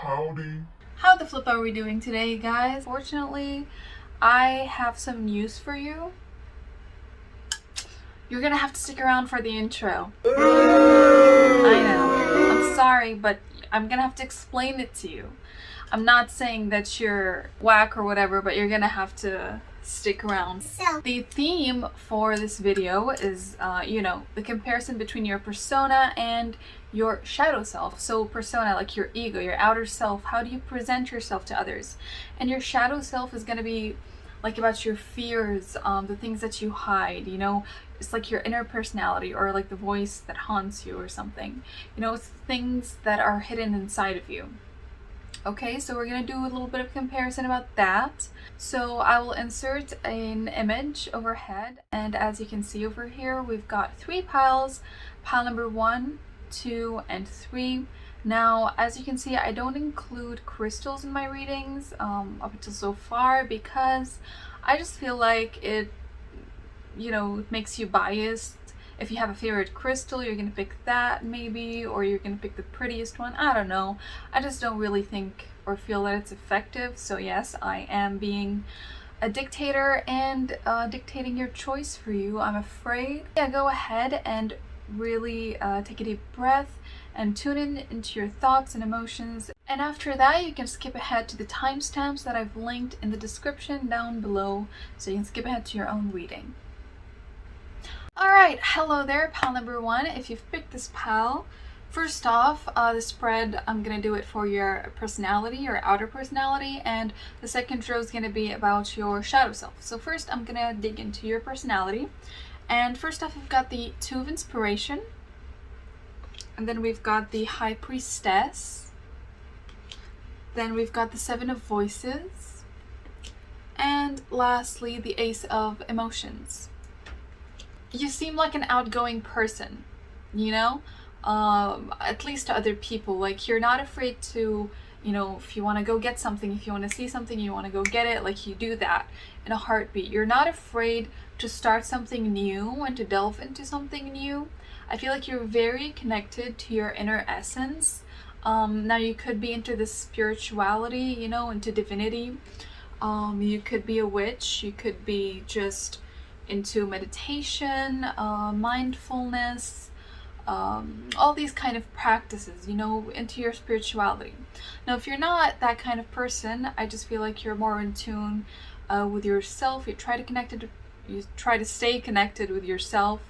Howdy. How the flip are we doing today, guys? Fortunately, I have some news for you. You're gonna have to stick around for the intro. I know. I'm sorry, but I'm gonna have to explain it to you. I'm not saying that you're whack or whatever, but you're gonna have to stick around. So, The theme for this video is, the comparison between your persona and your shadow self. So persona, like your ego, your outer self, how do you present yourself to others? And your shadow self is gonna be like about your fears, the things that you hide, it's like your inner personality or like the voice that haunts you or something. It's things that are hidden inside of you. Okay, so we're gonna do a little bit of comparison about that. So I will insert an image overhead, and as you can see over here, we've got 3 piles, pile number 1, 2, and 3. Now, as you can see, I don't include crystals in my readings up until so far because I just feel like it makes you biased. If you have a favorite crystal, you're gonna pick that maybe, or you're gonna pick the prettiest one. I don't know. I just don't really think or feel that it's effective. So yes, I am being a dictator and dictating your choice for you, I'm afraid. Yeah, go ahead and really take a deep breath and tune into your thoughts and emotions. And after that, you can skip ahead to the timestamps that I've linked in the description down below, so you can skip ahead to your own reading. Alright, hello there, pile number 1. If you've picked this pile, first off, the spread, I'm going to do it for your personality, your outer personality, and the second row is going to be about your shadow self. So first, I'm going to dig into your personality. And first off, we've got the 2 of Inspiration, and then we've got the High Priestess, then we've got the 7 of Voices, and lastly, the Ace of Emotions. You seem like an outgoing person, at least to other people. Like, you're not afraid to, if you want to go get something, if you want to see something, you want to go get it, like you do that in a heartbeat. You're not afraid to start something new and to delve into something new. I feel like you're very connected to your inner essence. Now you could be into this spirituality, into divinity. You could be a witch, you could be just into meditation, mindfulness, all these kind of practices, into your spirituality. Now, if you're not that kind of person, I just feel like you're more in tune with yourself. You try to stay connected with yourself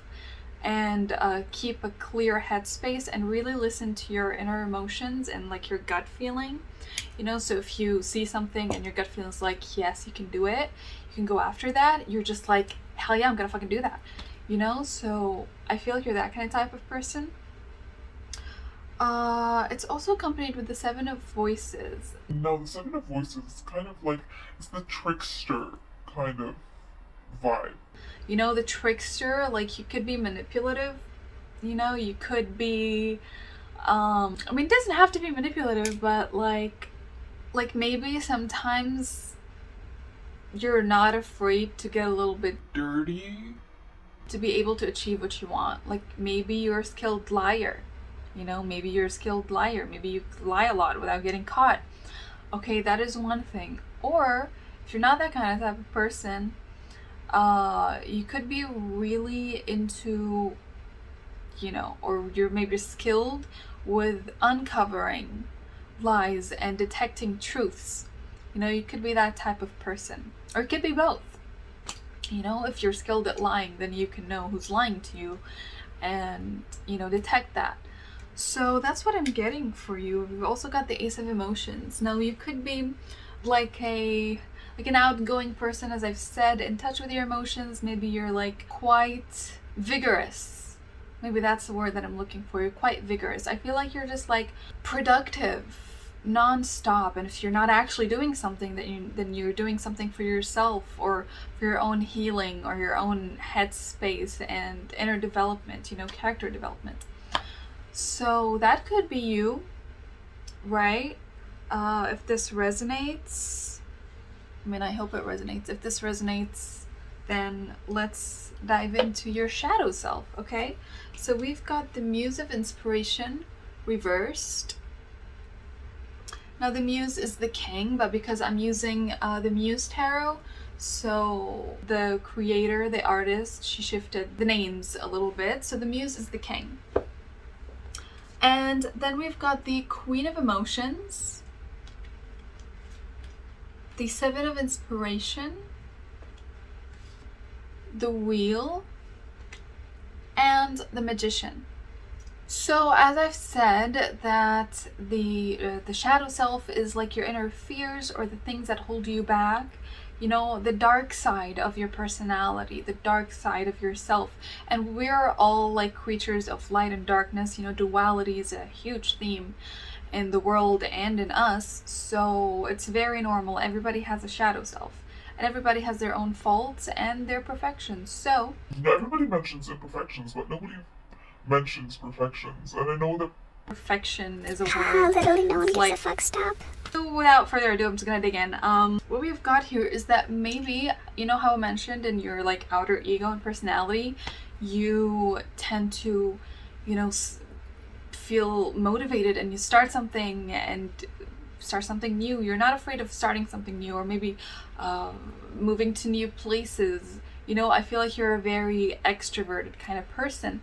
and keep a clear headspace and really listen to your inner emotions and like your gut feeling. So if you see something and your gut feeling is like, yes, you can do it, you can go after that, you're just like, hell yeah, I'm gonna fucking do that. So I feel like you're that kind of type of person. It's also accompanied with the 7 of Voices. Now, the 7 of Voices is kind of like, it's the trickster kind of vibe. The trickster, like you could be manipulative, you could be, it doesn't have to be manipulative, but like maybe sometimes you're not afraid to get a little bit Dirty? to be able to achieve what you want. Like maybe you're a skilled liar, maybe you're a skilled liar, maybe you lie a lot without getting caught. Okay, that is one thing. Or if you're not that kind of type of person, you could be really into, or you're maybe skilled with uncovering lies and detecting truths. You could be that type of person. Or it could be both. If you're skilled at lying, then you can know who's lying to you and, detect that. So that's what I'm getting for you. We've also got the Ace of Emotions. Now, you could be like an outgoing person, as I've said, in touch with your emotions. Maybe you're like quite vigorous. Maybe that's the word that I'm looking for. You're quite vigorous. I feel like you're just like productive non-stop, and if you're not actually doing something, then you're doing something for yourself or for your own healing or your own headspace and inner development, character development. So that could be you, right? If this resonates, I hope it resonates. If this resonates, then let's dive into your shadow self, okay? So we've got the Muse of Inspiration reversed. Now the Muse is the king, but because I'm using the Muse Tarot, so the creator, the artist, she shifted the names a little bit. So the Muse is the king. And then we've got the Queen of Emotions, the Seven of Inspiration, the Wheel, and the Magician. So as I've said, that the shadow self is like your inner fears or the things that hold you back, you know, the dark side of your personality, the dark side of yourself. And we're all like creatures of light and darkness. You know, duality is a huge theme in the world and in us, so it's very normal. Everybody has a shadow self, and everybody has their own faults and their perfections. So everybody mentions imperfections, but nobody mentions perfections. And I know that perfection is a word. Literally no one gives a fuck. Stop. So without further ado, I'm just gonna dig in. What we've got here is that maybe, you know how I mentioned in your like outer ego and personality, you tend to, you know, feel motivated and you start something new. You're not afraid of starting something new, or maybe moving to new places. You know, I feel like you're a very extroverted kind of person.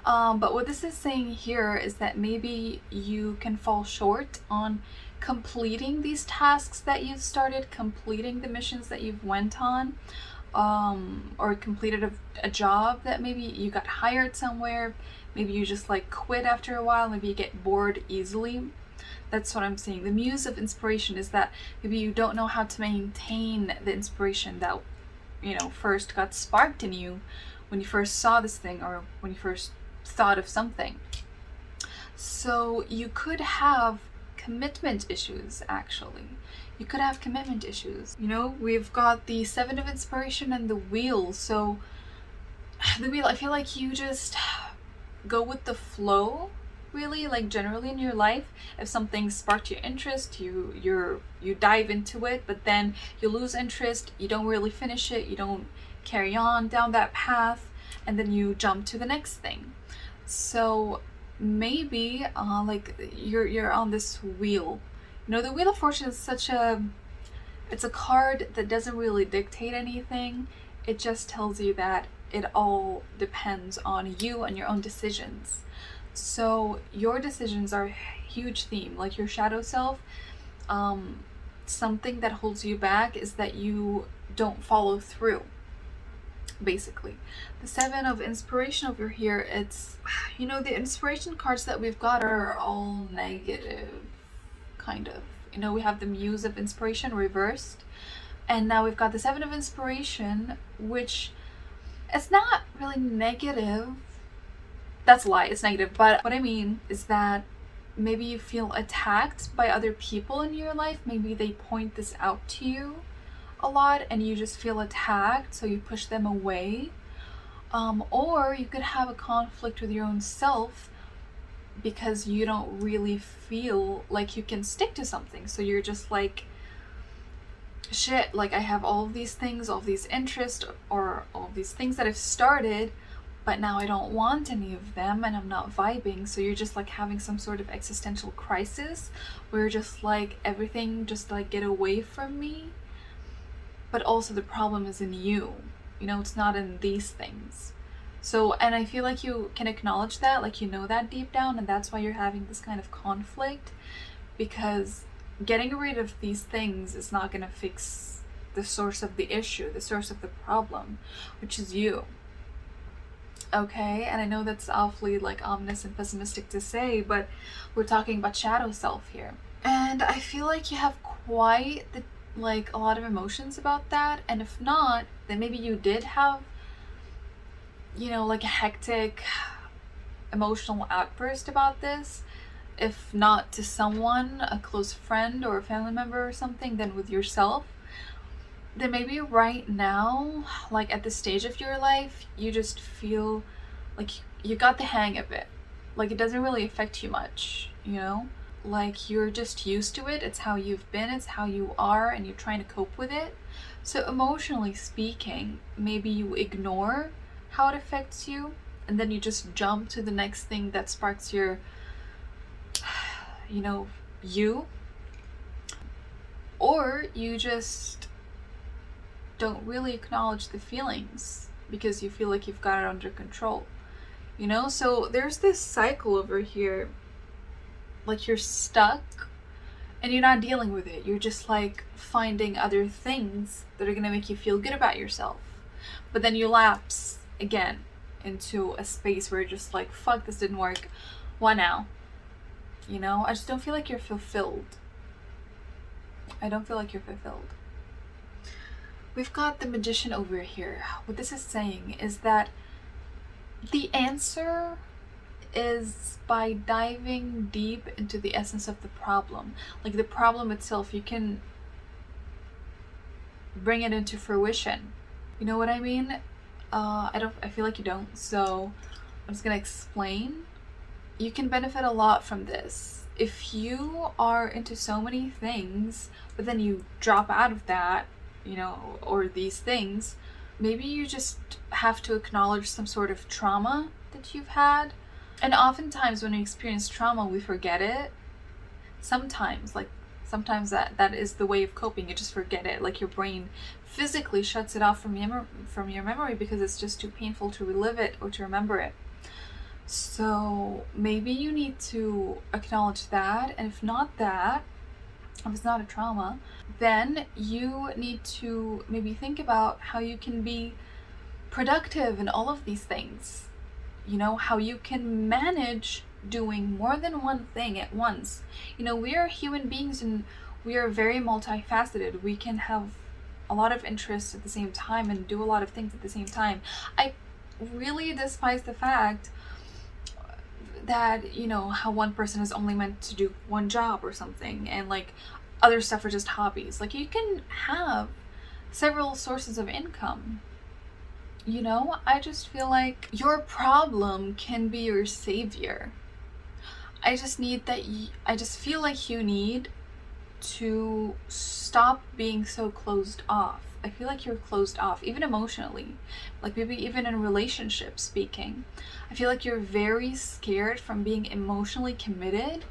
But what this is saying here is that maybe you can fall short on completing these tasks that you've started, completing the missions that you've went on, or completed a job that maybe you got hired somewhere. Maybe you just like quit after a while. Maybe you get bored easily. That's what I'm saying. The Muse of Inspiration is that maybe you don't know how to maintain the inspiration that, you know, first got sparked in you when you first saw this thing, or when you first thought of something. So you could have commitment issues, actually. You could have commitment issues. You know, we've got the Seven of Inspiration and the Wheel. So the Wheel, I feel like you just go with the flow, really, like generally in your life. If something sparked your interest, you dive into it, but then you lose interest, you don't really finish it, you don't carry on down that path, and then you jump to the next thing. So maybe like you're on this wheel. You know, the Wheel of Fortune is it's a card that doesn't really dictate anything. It just tells you that it all depends on you and your own decisions. So your decisions are a huge theme. Like your shadow self, something that holds you back is that you don't follow through, basically. The Seven of Inspiration over here, it's, you know, the inspiration cards that we've got are all negative, kind of. You know, we have the Muse of Inspiration reversed, and now we've got the Seven of Inspiration, which it's not really negative. That's a lie, it's negative. But what I mean is that maybe you feel attacked by other people in your life. Maybe they point this out to you a lot and you just feel attacked, so you push them away. Or you could have a conflict with your own self because you don't really feel like you can stick to something. So you're just like, shit, like I have all of these things, all of these interests, or all of these things that I've started, but now I don't want any of them and I'm not vibing. So you're just like having some sort of existential crisis where you're just like, everything just like get away from me. But also the problem is in you. You know, it's not in these things. So, and I feel like you can acknowledge that, like you know that deep down, and that's why you're having this kind of conflict, because getting rid of these things is not going to fix the source of the issue, the source of the problem, which is you. Okay, and I know that's awfully like ominous and pessimistic to say, but we're talking about shadow self here. And I feel like you have quite like a lot of emotions about that, and if not, then maybe you did have, you know, like a hectic emotional outburst about this. If not to someone, a close friend or a family member or something, then with yourself. Then maybe right now, like at this stage of your life, you just feel like you got the hang of it. Like it doesn't really affect you much, you know? Like you're just used to it. It's how you've been, it's how you are, and you're trying to cope with it. So emotionally speaking, maybe you ignore how it affects you, and then you just jump to the next thing that sparks your, you know, you. or you just don't really acknowledge the feelings because you feel like you've got it under control. You know, so there's this cycle over here, like you're stuck and you're not dealing with it. You're just like finding other things that are gonna make you feel good about yourself. But then you lapse again into a space where you're just like, fuck, this didn't work. Why now? You know, I just don't feel like you're fulfilled. I don't feel like you're fulfilled. We've got the Magician over here. What this is saying is that the answer is by diving deep into the essence of the problem. Like the problem itself, you can bring it into fruition. You know what I mean? I feel like you don't, so I'm just gonna explain. You can benefit a lot from this. If you are into so many things, but then you drop out of that, you know, or these things, maybe you just have to acknowledge some sort of trauma that you've had. And oftentimes when we experience trauma, we forget it. Sometimes that is the way of coping. You just forget it. Like your brain physically shuts it off from your memory because it's just too painful to relive it or to remember it. So maybe you need to acknowledge that, and if not that, if it's not a trauma, then you need to maybe think about how you can be productive in all of these things. You know, how you can manage doing more than one thing at once. You know, we are human beings and we are very multifaceted. We can have a lot of interests at the same time and do a lot of things at the same time. I really despise the fact that, you know, how one person is only meant to do one job or something and like other stuff are just hobbies. Like you can have several sources of income. You know, I just feel like your problem can be your savior. I just feel like you need to stop being so closed off. I feel like you're closed off, even emotionally, like maybe even in relationship speaking. I feel like you're very scared from being emotionally committed.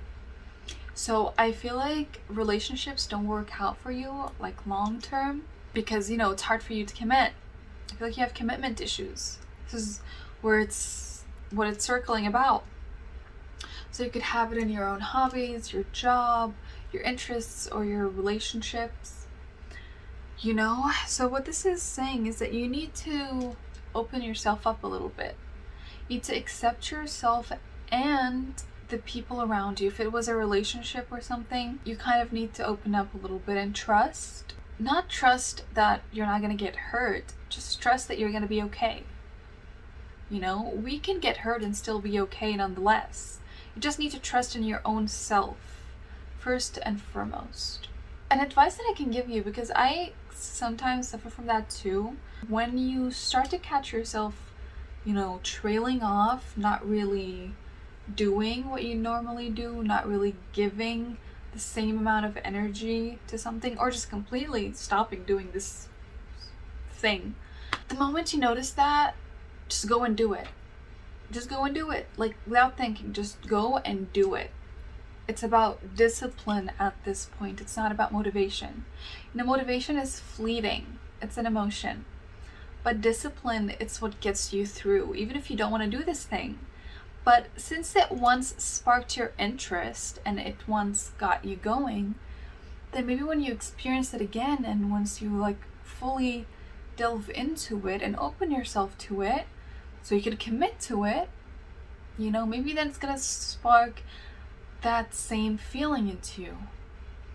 So I feel like relationships don't work out for you like long term because, you know, it's hard for you to commit. I feel like you have commitment issues. This is where what it's circling about. So you could have it in your own hobbies, your job, your interests, or your relationships. You know? So what this is saying is that you need to open yourself up a little bit. You need to accept yourself and the people around you. If it was a relationship or something, you kind of need to open up a little bit and trust. Not trust that you're not going to get hurt, just trust that you're going to be okay. You know, we can get hurt and still be okay nonetheless. You just need to trust in your own self, first and foremost. An advice that I can give you, because I sometimes suffer from that too, when you start to catch yourself, you know, trailing off, not really doing what you normally do, not really giving the same amount of energy to something, or just completely stopping doing this thing. The moment you notice that, just go and do it. Just go and do it. Like without thinking, just go and do it. It's about discipline at this point. It's not about motivation. You know, motivation is fleeting. It's an emotion. But discipline, it's what gets you through, even if you don't want to do this thing. But since it once sparked your interest and it once got you going, then maybe when you experience it again and once you like fully delve into it and open yourself to it so you can commit to it, you know, maybe then it's gonna spark that same feeling into you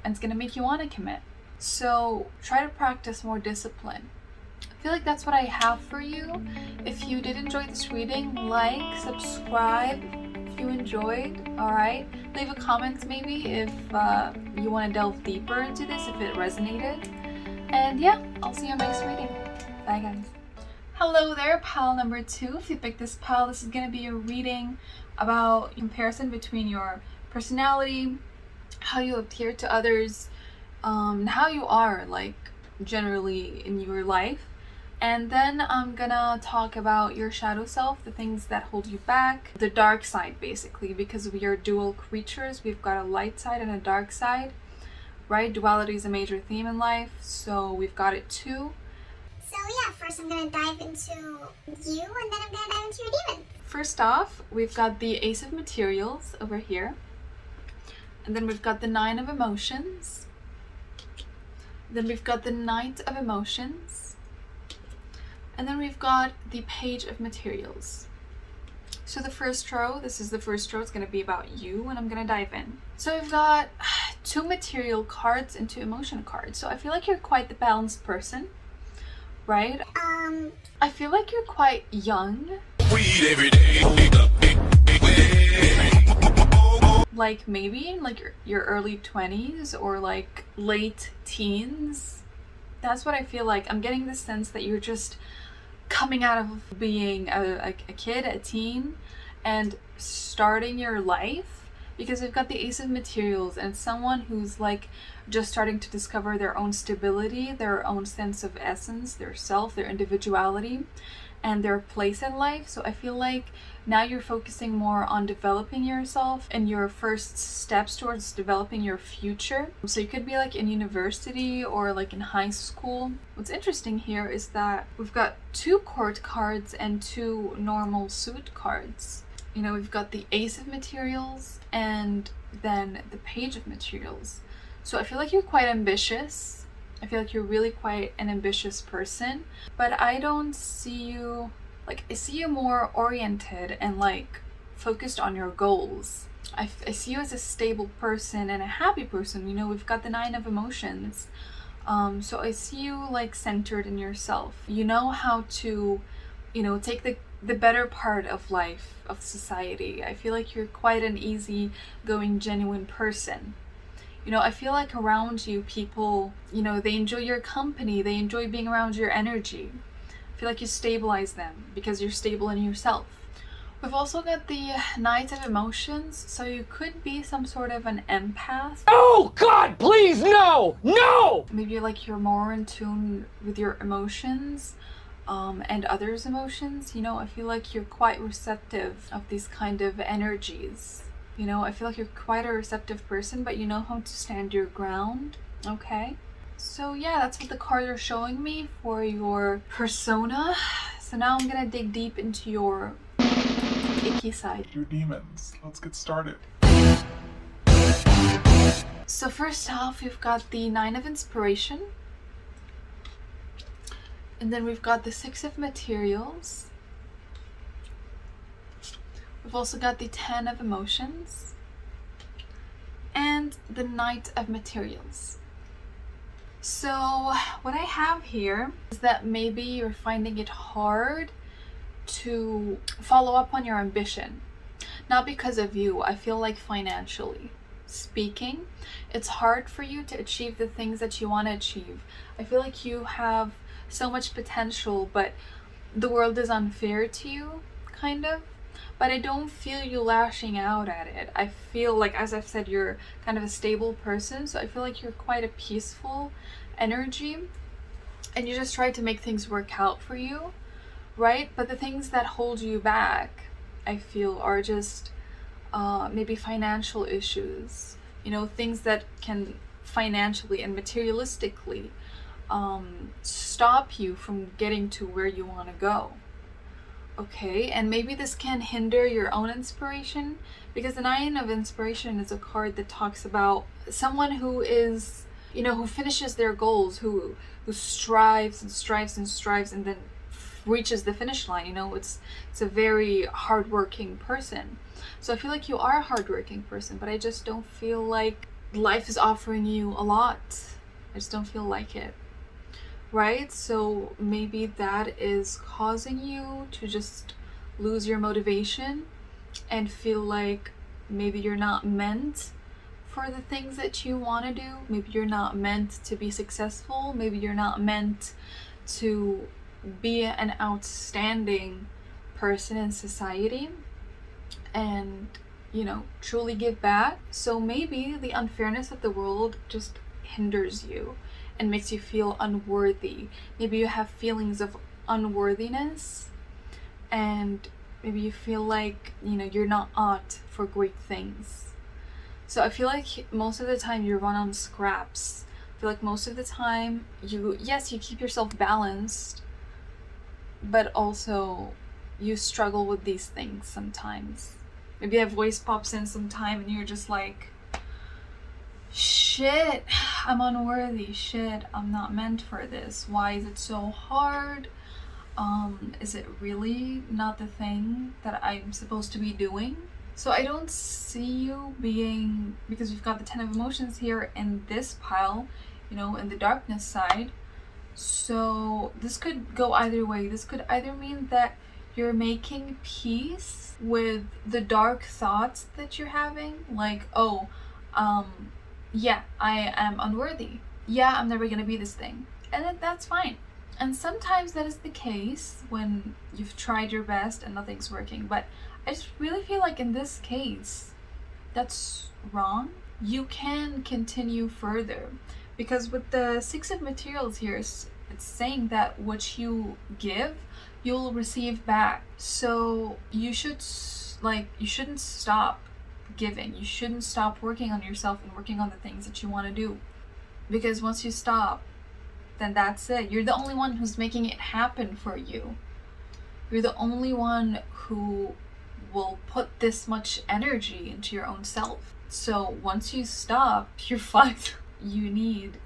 and it's gonna make you want to commit. So try to practice more discipline. I feel like that's what I have for you. If you did enjoy this reading, like, subscribe if you enjoyed, alright? Leave a comment maybe if you want to delve deeper into this, if it resonated. And yeah, I'll see you on next reading. Bye guys. Hello there, pile number 2. If you picked this pile, this is going to be a reading about comparison between your personality, how you appear to others, how you are like generally in your life. And then I'm gonna talk about your shadow self, the things that hold you back, the dark side basically, because we are dual creatures. We've got a light side and a dark side. right? Duality is a major theme in life, so we've got it too. So yeah, first I'm gonna dive into you, and then I'm gonna dive into your demon. First off, we've got the Ace of Materials over here. And then we've got the Nine of Emotions. Then we've got the Knight of Emotions. And then we've got the Page of Materials. So the first row, this is the first row, it's going to be about you, and I'm going to dive in. So we've got 2 material cards and 2 emotion cards. So I feel like you're quite the balanced person, right? I feel like you're quite young. Weed every day. Like maybe in like your early 20s or like late teens. That's what I feel like. I'm getting the sense that you're just coming out of being a kid, a teen, and starting your life, because we've got the Ace of Materials, and it's someone who's like just starting to discover their own stability, their own sense of essence, their self, their individuality, and their place in life. So I feel like now you're focusing more on developing yourself and your first steps towards developing your future. So you could be like in university or like in high school. What's interesting here is that we've got 2 court cards and 2 normal suit cards. You know, we've got the Ace of Materials and then the Page of Materials. So I feel like you're quite ambitious. I feel like you're really quite an ambitious person, but I don't see you, like, I see you more oriented and like focused on your goals. I see you as a stable person and a happy person. You know, we've got the Nine of Emotions. So I see you like centered in yourself. You know how to, you know, take the better part of life, of society. I feel like you're quite an easy-going, genuine person. You know, I feel like around you, people, you know, they enjoy your company. They enjoy being around your energy. I feel like you stabilize them because you're stable in yourself. We've also got the Knight of Emotions. So you could be some sort of an empath. Oh, God, please, no! No! Maybe like you're more in tune with your emotions and others' emotions. You know, I feel like you're quite receptive of these kind of energies. You know, I feel like you're quite a receptive person, but you know how to stand your ground, okay? So yeah, that's what the cards are showing me for your persona. So now I'm gonna dig deep into your icky side. Your demons. Let's get started. So first off, we've got the Nine of Inspiration. And then we've got the Six of Materials. We've also got the 10 of Emotions and the Knight of Materials. So what I have here is that maybe you're finding it hard to follow up on your ambition. Not because of you, I feel like financially speaking, it's hard for you to achieve the things that you want to achieve. I feel like you have so much potential, but the world is unfair to you, kind of. But I don't feel you lashing out at it. I feel like, as I've said, you're kind of a stable person, so I feel like you're quite a peaceful energy, and you just try to make things work out for you, right? But the things that hold you back, I feel, are just maybe financial issues, you know, things that can financially and materialistically stop you from getting to where you want to go. Okay, and maybe this can hinder your own inspiration, because the Nine of Inspiration is a card that talks about someone who is, you know, who finishes their goals, who strives and strives and strives and then reaches the finish line. You know, it's a very hardworking person. So I feel like you are a hardworking person, but I just don't feel like life is offering you a lot. I just don't feel like it. Right? So maybe that is causing you to just lose your motivation and feel like maybe you're not meant for the things that you want to do. Maybe you're not meant to be successful. Maybe you're not meant to be an outstanding person in society and, you know, truly give back. So maybe the unfairness of the world just hinders you and makes you feel unworthy. Maybe you have feelings of unworthiness, and maybe you feel like, you know, you're not ought for great things. So I feel like most of the time you run on scraps. I feel like most of the time you keep yourself balanced, but also you struggle with these things sometimes. Maybe a voice pops in sometime and you're just like, shit, I'm unworthy, shit, I'm not meant for this. Why is it so hard? Is it really not the thing that I'm supposed to be doing? So I don't see you being, because we've got the 10 of emotions here in this pile, you know, in the darkness side. So this could go either way. This could either mean that you're making peace with the dark thoughts that you're having, like, oh, yeah, I am unworthy. Yeah, I'm never gonna be this thing. And that's fine. And sometimes that is the case when you've tried your best and nothing's working. But I just really feel like in this case, that's wrong. You can continue further. Because with the 6 of materials here, it's saying that what you give, you'll receive back. So you shouldn't stop giving. You shouldn't stop working on yourself and working on the things that you want to do. Because once you stop, then that's it. You're the only one who's making it happen for you. You're the only one who will put this much energy into your own self. So once you stop, you're fucked. You need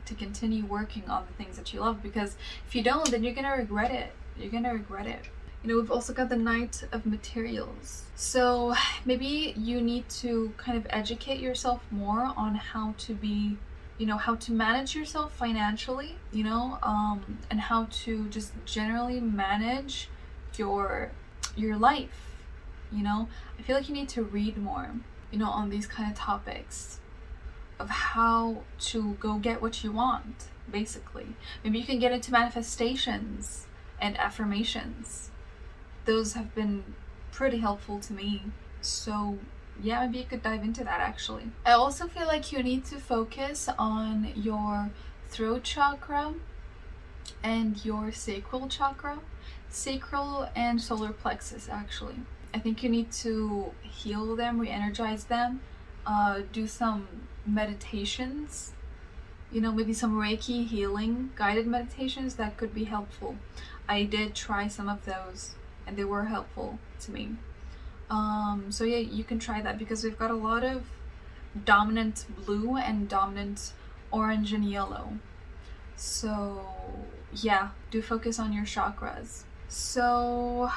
to continue working on the things that you love, because if you don't, then you're gonna regret it. You're gonna regret it. You know, we've also got the Knight of Materials. So maybe you need to kind of educate yourself more on how to be, you know, how to manage yourself financially, you know, and how to just generally manage your life, you know. I feel like you need to read more, you know, on these kind of topics of how to go get what you want, basically. Maybe you can get into manifestations and affirmations. Those have been pretty helpful to me. So yeah, maybe you could dive into that actually. I also feel like you need to focus on your throat chakra and your sacral chakra. Sacral and solar plexus actually. I think you need to heal them, re-energize them, do some meditations, you know, maybe some Reiki healing guided meditations that could be helpful. I did try some of those and they were helpful to me. So yeah, you can try that because we've got a lot of dominant blue and dominant orange and yellow. So yeah, do focus on your chakras. So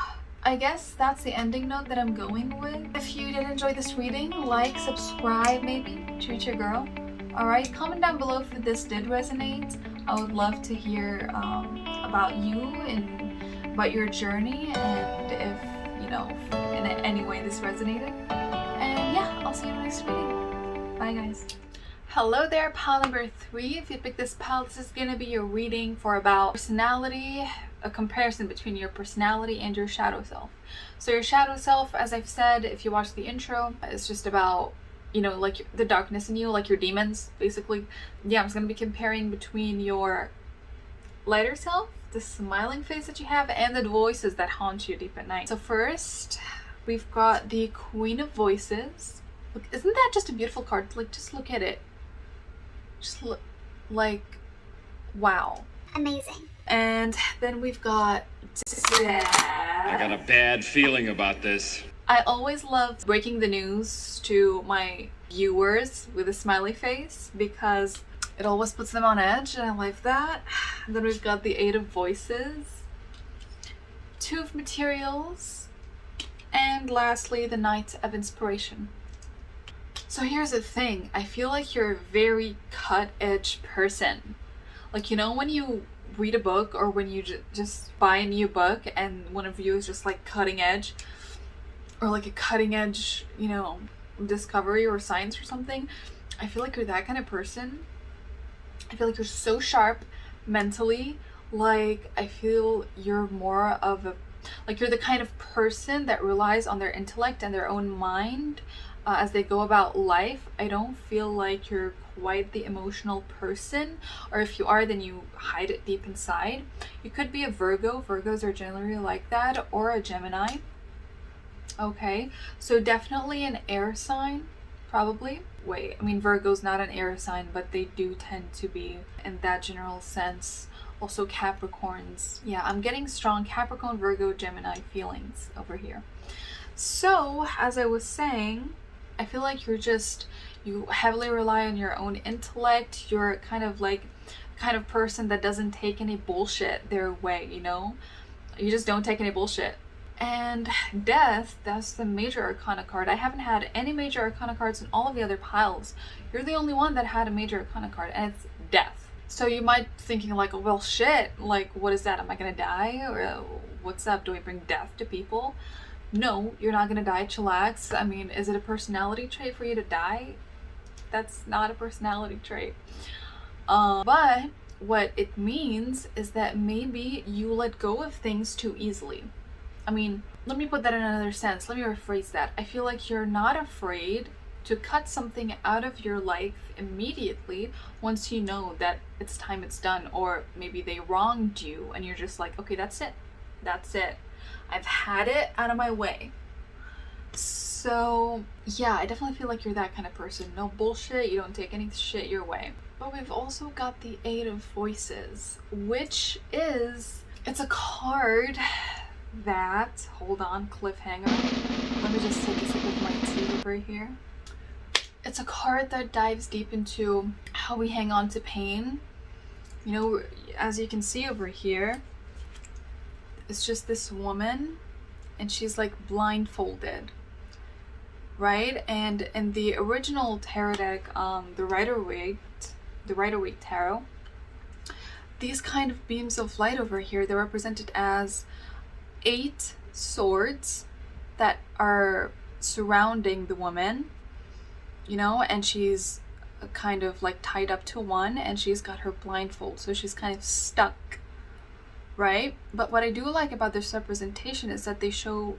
I guess that's the ending note that I'm going with. If you did enjoy this reading, like, subscribe maybe, treat your girl. Alright, comment down below if this did resonate. I would love to hear about you and about your journey, and if, you know, in any way this resonated. And yeah, I'll see you in the next reading. Bye guys. Hello there, pile number 3. If you pick this pile, this is going to be your reading for about personality, a comparison between your personality and your shadow self. So your shadow self, as I've said, if you watch the intro, it's just about, you know, like the darkness in you, like your demons, basically. Yeah, I'm just going to be comparing between your lighter self, the smiling face that you have, and the voices that haunt you deep at night. So first, we've got the Queen of Voices. Look, isn't that just a beautiful card? Like, just look at it. Just look, like, wow. Amazing. And then we've got I got a bad feeling about this. I always love breaking the news to my viewers with a smiley face because it always puts them on edge, and I like that. And then we've got the 8 of Voices, 2 of Materials, and lastly the Knight of Inspiration. So here's the thing, I feel like you're a very cut-edge person. Like, you know when you read a book or when you just buy a new book and one of you is just like cutting edge, or like a cutting edge, you know, discovery or science or something? I feel like you're that kind of person. I feel like you're so sharp mentally. Like, I feel you're more of a, like, you're the kind of person that relies on their intellect and their own mind as they go about life. I don't feel like you're quite the emotional person, or if you are, then you hide it deep inside. You could be a Virgo. Virgos are generally like that, or a Gemini. Okay, so definitely an air sign probably. Wait, I mean, Virgo's not an air sign, but they do tend to be in that general sense. Also Capricorns. Yeah, I'm getting strong Capricorn, Virgo, Gemini feelings over here. So, as I was saying, I feel like you heavily rely on your own intellect. You're kind of like kind of person that doesn't take any bullshit their way, you know? You just don't take any bullshit. And Death, that's the major arcana card. I haven't had any major arcana cards in all of the other piles. You're the only one that had a major arcana card, and it's Death. So you might be thinking like, oh, well, shit, like, what is that? Am I gonna die? Or what's up? Do I bring death to people? No, you're not gonna die, chillax. I mean, is it a personality trait for you to die? That's not a personality trait. But what it means is that maybe you let go of things too easily. I mean, let me put that in another sense. Let me rephrase that. I feel like you're not afraid to cut something out of your life immediately once you know that it's time it's done, or maybe they wronged you and you're just like, okay, that's it. That's it. I've had it out of my way. So yeah, I definitely feel like you're that kind of person. No bullshit, you don't take any shit your way. But we've also got the Eight of Voices, which is, it's a card that, hold on, cliffhanger. Let me just take a sip of my tea over here. It's a card that dives deep into how we hang on to pain. You know, as you can see over here, it's just this woman and she's like blindfolded, right? And in the original tarot deck, the Rider-Waite tarot, these kind of beams of light over here, they're represented as 8 swords that are surrounding the woman, you know, and she's kind of like tied up to one and she's got her blindfold, so she's kind of stuck, right? But what I do like about this representation is that they show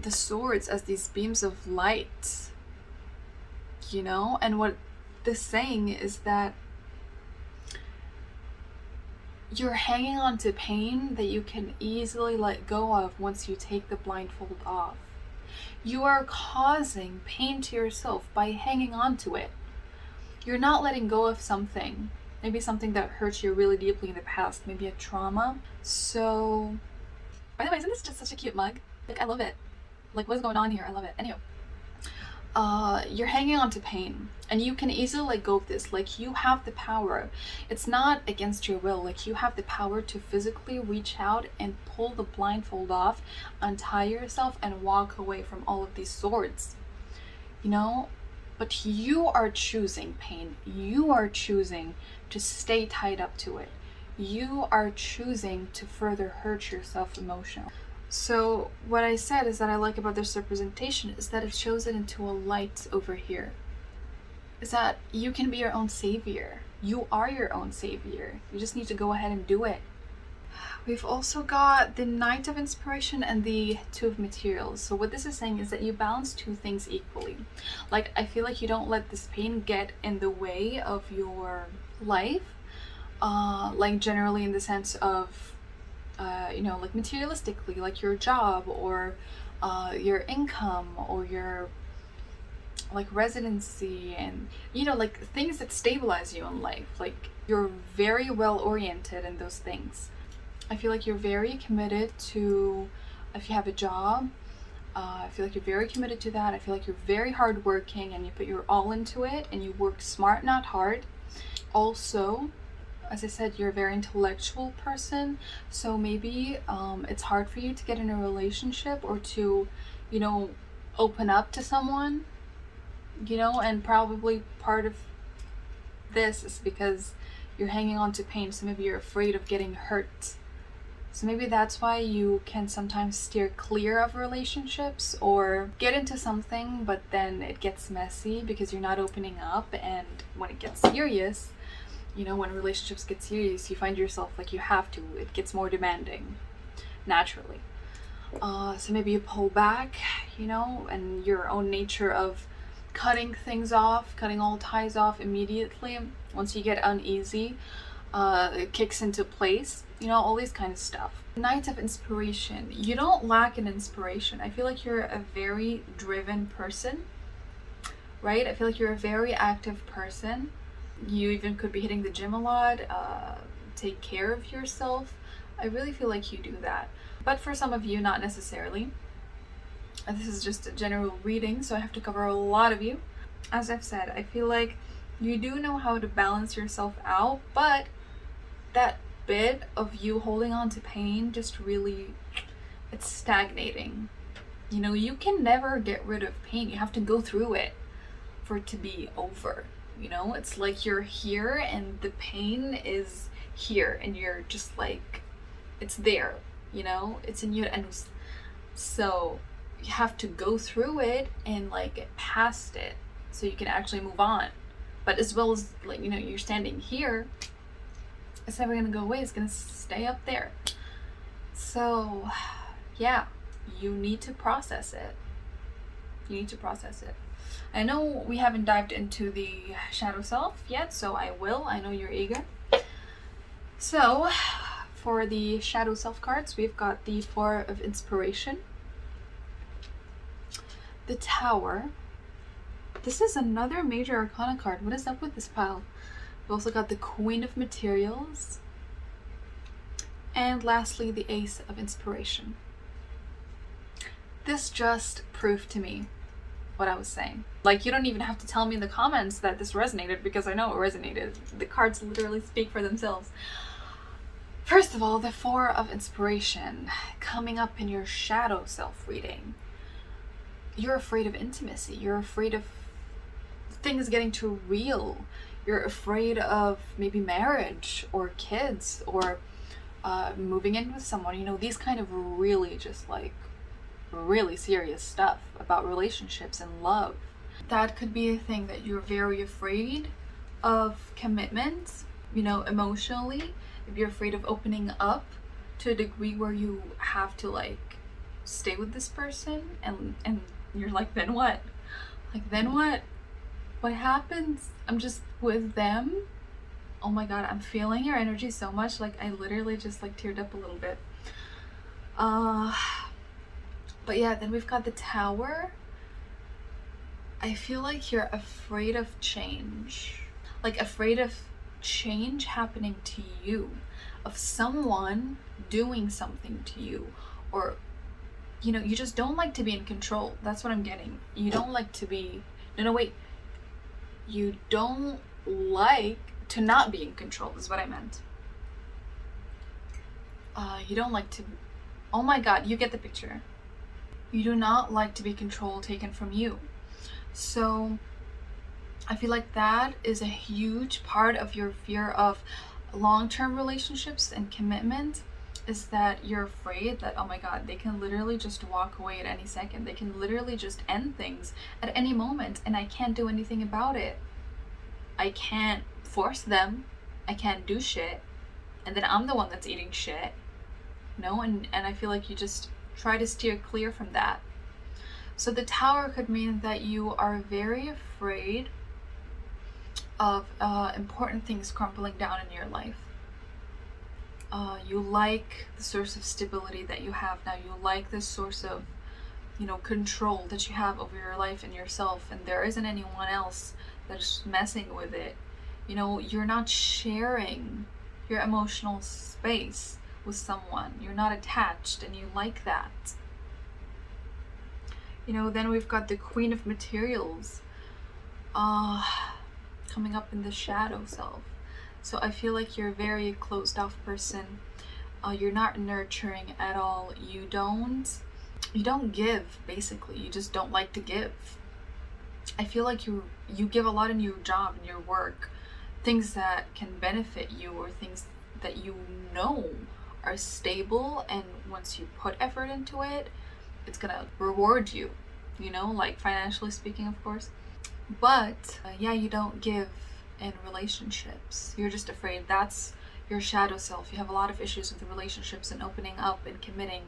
the swords as these beams of light, you know, and what this saying is that you're hanging on to pain that you can easily let go of once you take the blindfold off. You are causing pain to yourself by hanging on to it. You're not letting go of something, maybe something that hurt you really deeply in the past, maybe a trauma. So, by the way, isn't this just such a cute mug? Like, I love it. Like, what's going on here? I love it. Anyway, you're hanging on to pain and you can easily let go of this. Like, you have the power. It's not against your will. Like, you have the power to physically reach out and pull the blindfold off, untie yourself and walk away from all of these swords, you know? But you are choosing pain. You are choosing to stay tied up to it. You are choosing to further hurt yourself emotionally. So what I said is that I like about this representation is that it shows it into a light over here. Is that you can be your own savior. You are your own savior. You just need to go ahead and do it. We've also got the Knight of Inspiration and the Two of Materials. So what this is saying is that you balance two things equally. Like, I feel like you don't let this pain get in the way of your life. Like, generally in the sense of, you know, like materialistically, like your job or your income or your like residency and, you know, like things that stabilize you in life. Like, you're very well oriented in those things. I feel like you're very committed to, if you have a job, I feel like you're very committed to that. I feel like you're very hardworking and you put your all into it and you work smart, not hard. Also, as I said, you're a very intellectual person, so maybe it's hard for you to get in a relationship or to, you know, open up to someone, you know, and probably part of this is because you're hanging on to pain, so maybe you're afraid of getting hurt. So maybe that's why you can sometimes steer clear of relationships or get into something, but then it gets messy because you're not opening up, and when it gets serious, you know, when relationships get serious, you find yourself like you have to. It gets more demanding, naturally. So maybe you pull back, you know, and your own nature of cutting things off, cutting all ties off immediately. Once you get uneasy, it kicks into place, you know, all these kind of stuff. Knight of Inspiration. You don't lack in inspiration. I feel like you're a very driven person. right? I feel like you're a very active person. You even could be hitting the gym a lot, take care of yourself. I really feel like you do that. But for some of you, not necessarily. This is just a general reading, so I have to cover a lot of you. As I've said, I feel like you do know how to balance yourself out, but that bit of you holding on to pain just really, it's stagnating. You know, you can never get rid of pain. You have to go through it for it to be over. You know, it's like you're here and the pain is here and you're just like, it's there, you know, it's in your anus. So you have to go through it and like get past it so you can actually move on. But as well as, like, you know, you're standing here, it's never gonna go away, it's gonna stay up there. So yeah, you need to process it. You need to process it. I know we haven't dived into the shadow self yet, so I will. I know you're eager. So for the shadow self cards, we've got the Four of Inspiration, the Tower. This is another major arcana card. What is up with this pile? We've also got the Queen of Materials, and lastly the Ace of Inspiration. This just proved to me what I was saying. Like, you don't even have to tell me in the comments that this resonated, because I know it resonated. The cards literally speak for themselves. First of all, the Four of Inspiration coming up in your shadow self reading. You're afraid of intimacy. You're afraid of things getting too real. You're afraid of maybe marriage or kids or moving in with someone. You know, these kind of really just like really serious stuff about relationships and love. That could be a thing that you're very afraid of commitment, you know, emotionally. If you're afraid of opening up to a degree where you have to like stay with this person and you're like, then what? Like, then what? What happens? I'm just with them. Oh my god, I'm feeling your energy so much. Like, I literally just like teared up a little bit. But yeah, then we've got the Tower. I feel like you're afraid of change. Like, afraid of change happening to you, of someone doing something to you, or, you know, you just don't like to be in control. That's what I'm getting. You don't like to be, no, wait. You don't like to not be in control is what I meant. You don't like to, oh my god, you get the picture. You do not like to be control taken from you. So I feel like that is a huge part of your fear of long-term relationships and commitment, is that you're afraid that, oh my god, they can literally just walk away at any second. They can literally just end things at any moment and I can't do anything about it. I can't force them. I can't do shit. And then I'm the one that's eating shit. You know, and I feel like you just try to steer clear from that. So the Tower could mean that you are very afraid of important things crumbling down in your life. You like the source of stability that you have now. You like this source of, you know, control that you have over your life and yourself, and there isn't anyone else that's messing with it. You know, you're not sharing your emotional space with someone. You're not attached, and you like that. You know, then we've got the Queen of Materials coming up in the shadow self. So I feel like you're a very closed off person. You're not nurturing at all. You don't give, basically. You just don't like to give. I feel like you give a lot in your job and your work, things that can benefit you or things that you know are stable, and once you put effort into it, it's gonna reward you, you know, like financially speaking, of course. But yeah, you don't give in relationships. You're just afraid. That's your shadow self. You have a lot of issues with the relationships and opening up and committing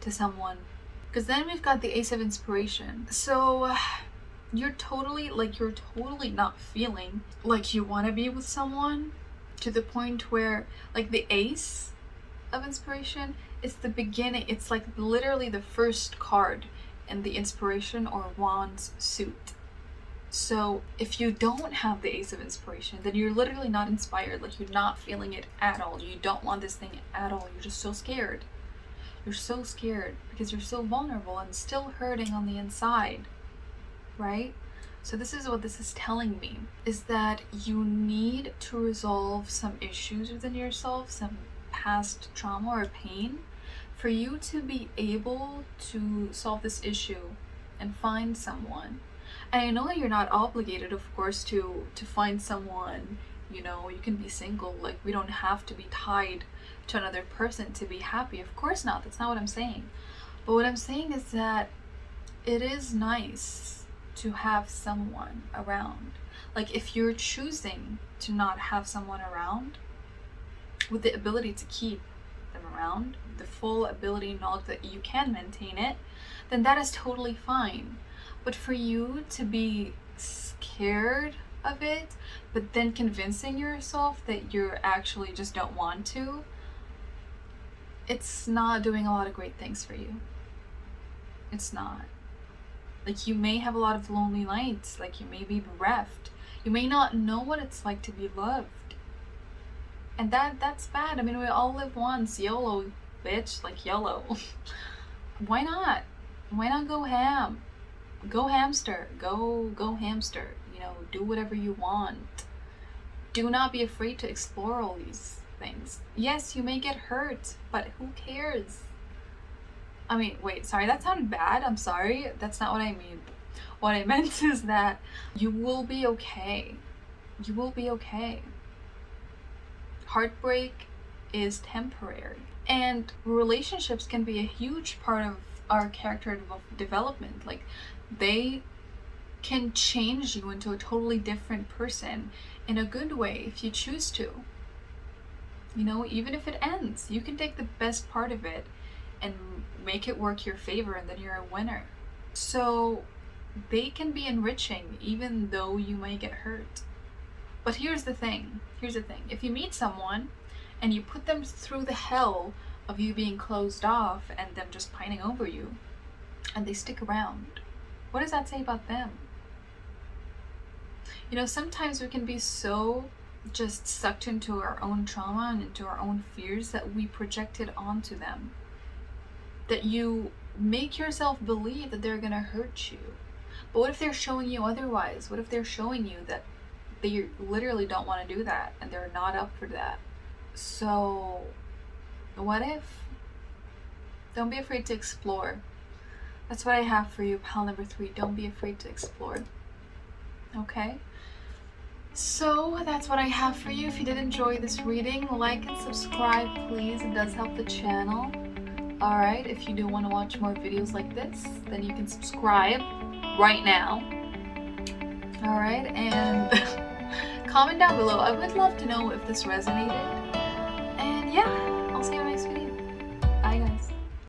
to someone. Because then we've got the Ace of Inspiration. So you're totally not feeling like you want to be with someone, to the point where, like, the Ace of Inspiration, it's the beginning. It's like literally the first card in the Inspiration or Wands suit. So if you don't have the Ace of Inspiration, then you're literally not inspired. Like, you're not feeling it at all. You don't want this thing at all. You're just so scared. You're so scared because you're so vulnerable and still hurting on the inside, right? So this is what this is telling me, is that you need to resolve some issues within yourself, some past trauma or pain, for you to be able to solve this issue and find someone. And I know that you're not obligated, of course, to find someone. You know, you can be single. Like, we don't have to be tied to another person to be happy. Of course not. That's not what I'm saying. But what I'm saying is that it is nice to have someone around. Like, if you're choosing to not have someone around, with the ability to keep them around, the full ability and knowledge that you can maintain it, then that is totally fine. But for you to be scared of it, but then convincing yourself that you actually just don't want to, it's not doing a lot of great things for you. It's not. Like, you may have a lot of lonely nights, like you may be bereft. You may not know what it's like to be loved. And that's bad. I mean, we all live once. YOLO, bitch. Like, YOLO. Why not? Why not go ham? Go hamster. Go hamster. You know, do whatever you want. Do not be afraid to explore all these things. Yes, you may get hurt, but who cares? I mean, wait, sorry, that sounded bad. I'm sorry. That's not what I mean. What I meant is that you will be okay. You will be okay. Heartbreak is temporary. And relationships can be a huge part of our character development. Like, they can change you into a totally different person in a good way if you choose to. You know, even if it ends, you can take the best part of it and make it work your favor, and then you're a winner. So they can be enriching even though you may get hurt. But here's the thing. If you meet someone and you put them through the hell of you being closed off and them just pining over you, and they stick around, what does that say about them? You know, sometimes we can be so just sucked into our own trauma and into our own fears that we project it onto them. That you make yourself believe that they're gonna hurt you. But what if they're showing you otherwise? What if they're showing you that they literally don't want to do that and they're not up for that? So what if? Don't be afraid to explore. That's what I have for you, pal number 3. Don't be afraid to explore. Okay? So that's what I have for you. If you did enjoy this reading, like and subscribe, please. It does help the channel. Alright, if you do want to watch more videos like this, then you can subscribe right now. Alright, and comment down below. I would love to know if this resonated. And yeah.